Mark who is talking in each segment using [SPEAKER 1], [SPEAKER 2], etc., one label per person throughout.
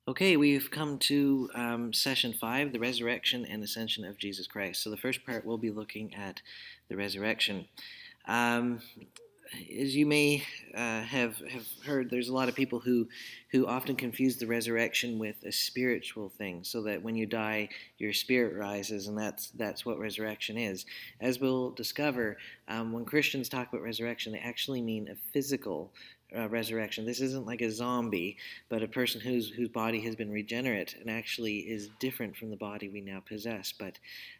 [SPEAKER 1] Okay, we've come to session 5, the resurrection and ascension of Jesus Christ. So, the first part we'll be looking at the resurrection. Um, as you may have heard, there's a lot of people who often confuse the resurrection with a spiritual thing, so that when you die, your spirit rises, and that's what resurrection is. As we'll discover, when Christians talk about resurrection, they actually mean a physical resurrection. This isn't like a zombie, but a person whose body has been regenerate and actually is different from the body we now possess. But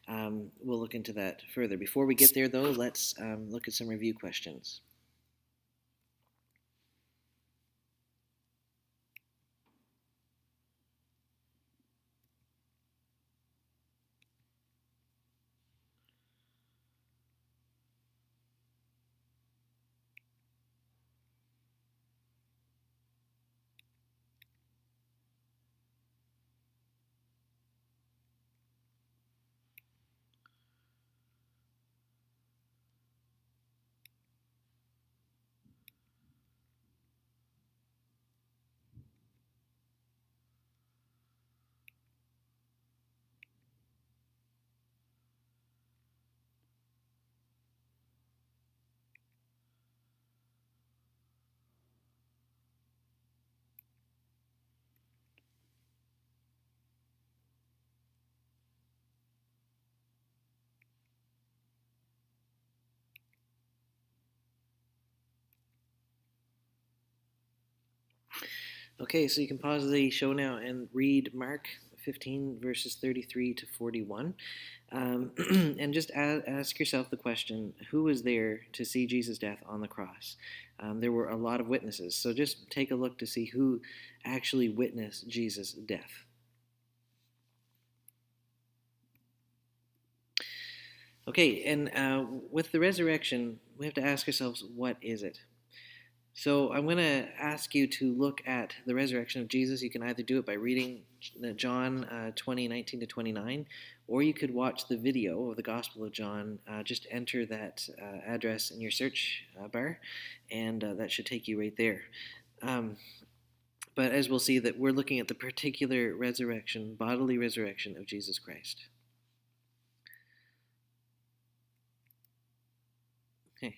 [SPEAKER 1] we'll look into that further. Before we get there, though, let's look at some review questions. Okay, so you can pause the show now and read Mark 15, verses 33 to 41. And just ask yourself the question, who was there to see Jesus' death on the cross? There were a lot of witnesses, so just take a look to see who actually witnessed Jesus' death. Okay, and with the resurrection, we have to ask ourselves, what is it? So I'm going to ask you to look at the resurrection of Jesus. You can either do it by reading John 20:19 to 29, or you could watch the video of the Gospel of John. Just enter that address in your search bar, and that should take you right there. Um, but as we'll see, that we're looking at the particular resurrection, bodily resurrection of Jesus Christ. Okay.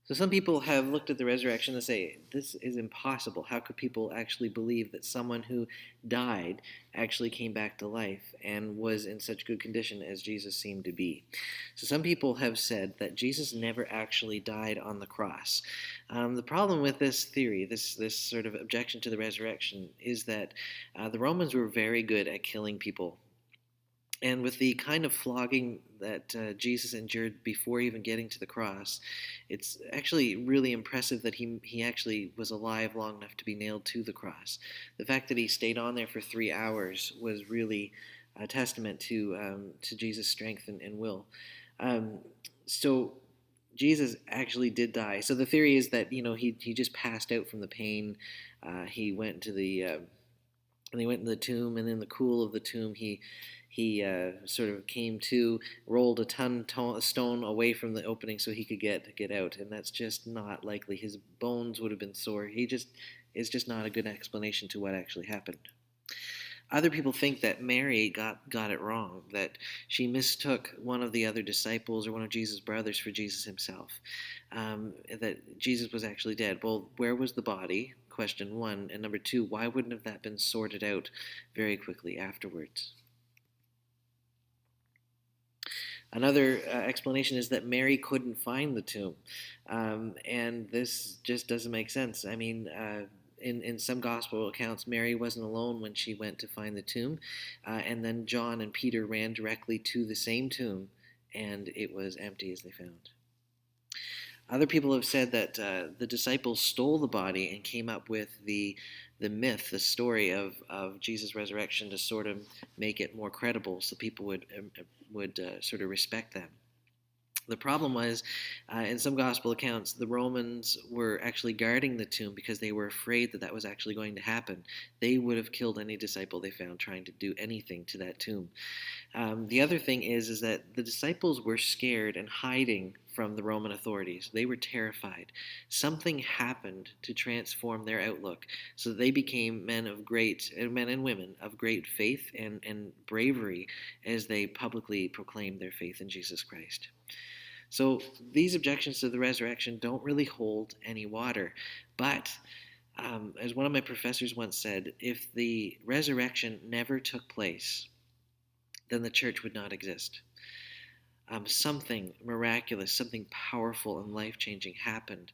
[SPEAKER 1] So some people have looked at the resurrection and say, this is impossible. How could people actually believe that someone who died actually came back to life and was in such good condition as Jesus seemed to be? So some people have said that Jesus never actually died on the cross. The problem with this theory, this sort of objection to the resurrection, is that the Romans were very good at killing people, and with the kind of flogging that Jesus endured before even getting to the cross, it's actually really impressive that he actually was alive long enough to be nailed to the cross. The fact that he stayed on there for 3 hours was really a testament to Jesus' strength and will. Um, so Jesus actually did die. So the theory is that he just passed out from the pain. He went to the and he went in the tomb, and in the cool of the tomb, he sort of came to, rolled a stone away from the opening so he could get out, and that's just not likely. His bones would have been sore. He just is just not a good explanation to what actually happened. Other people think that Mary got it wrong, that she mistook one of the other disciples or one of Jesus' brothers for Jesus himself, that Jesus was actually dead. Well, where was the body? Question one. And number two, why wouldn't have that been sorted out very quickly afterwards? Another explanation is that Mary couldn't find the tomb, and this just doesn't make sense. I mean, in some gospel accounts, Mary wasn't alone when she went to find the tomb, and then John and Peter ran directly to the same tomb, and it was empty as they found. Other people have said that the disciples stole the body and came up with the myth, the story of Jesus' resurrection to sort of make it more credible, so people would sort of respect them. The problem was, in some gospel accounts, the Romans were actually guarding the tomb because they were afraid that that was actually going to happen. They would have killed any disciple they found trying to do anything to that tomb. The other thing is that the disciples were scared and hiding from the Roman authorities. They were terrified. Something happened to transform their outlook, so that they became men and women of great faith and bravery as they publicly proclaimed their faith in Jesus Christ. So these objections to the resurrection don't really hold any water. But as one of my professors once said, if the resurrection never took place, then the church would not exist. Something miraculous, something powerful and life changing happened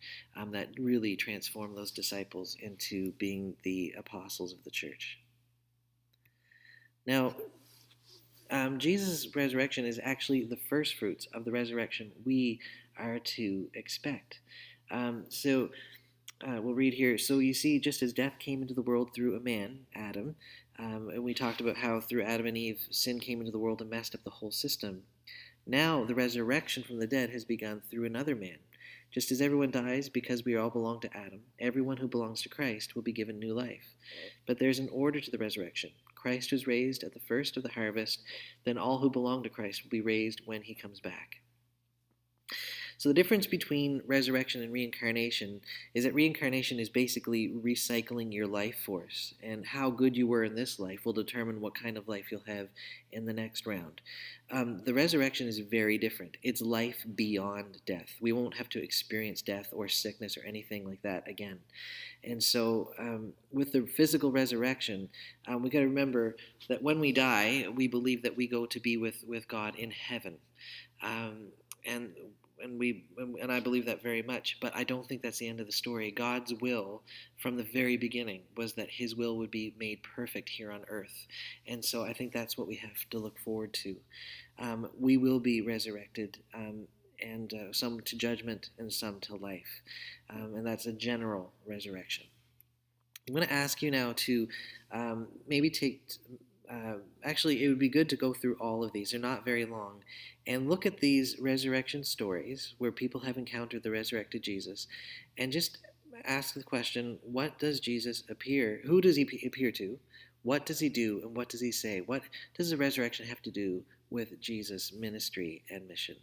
[SPEAKER 1] that really transformed those disciples into being the apostles of the church. Now, Jesus' resurrection is actually the first fruits of the resurrection we are to expect. We'll read here. So you see, just as death came into the world through a man, Adam, and we talked about how through Adam and Eve, sin came into the world and messed up the whole system. Now the resurrection from the dead has begun through another man. Just as everyone dies because we all belong to Adam, everyone who belongs to Christ will be given new life. But there's an order to the resurrection. Christ was raised at the first of the harvest, then all who belong to Christ will be raised when he comes back. So the difference between resurrection and reincarnation is that reincarnation is basically recycling your life force, and how good you were in this life will determine what kind of life you'll have in the next round. The resurrection is very different. It's life beyond death. We won't have to experience death or sickness or anything like that again. And so with the physical resurrection, we got to remember that when we die, we believe that we go to be with God in heaven. And I believe that very much, but I don't think that's the end of the story. God's will from the very beginning was that his will would be made perfect here on earth. And so I think that's what we have to look forward to. We will be resurrected, and some to judgment and some to life. And that's a general resurrection. I'm going to ask you now to maybe take... actually, it would be good to go through all of these. They're not very long. And look at these resurrection stories where people have encountered the resurrected Jesus, and just ask the question, what does Jesus appear? Who does he appear to? What does he do? And what does he say? What does the resurrection have to do with Jesus' ministry and mission?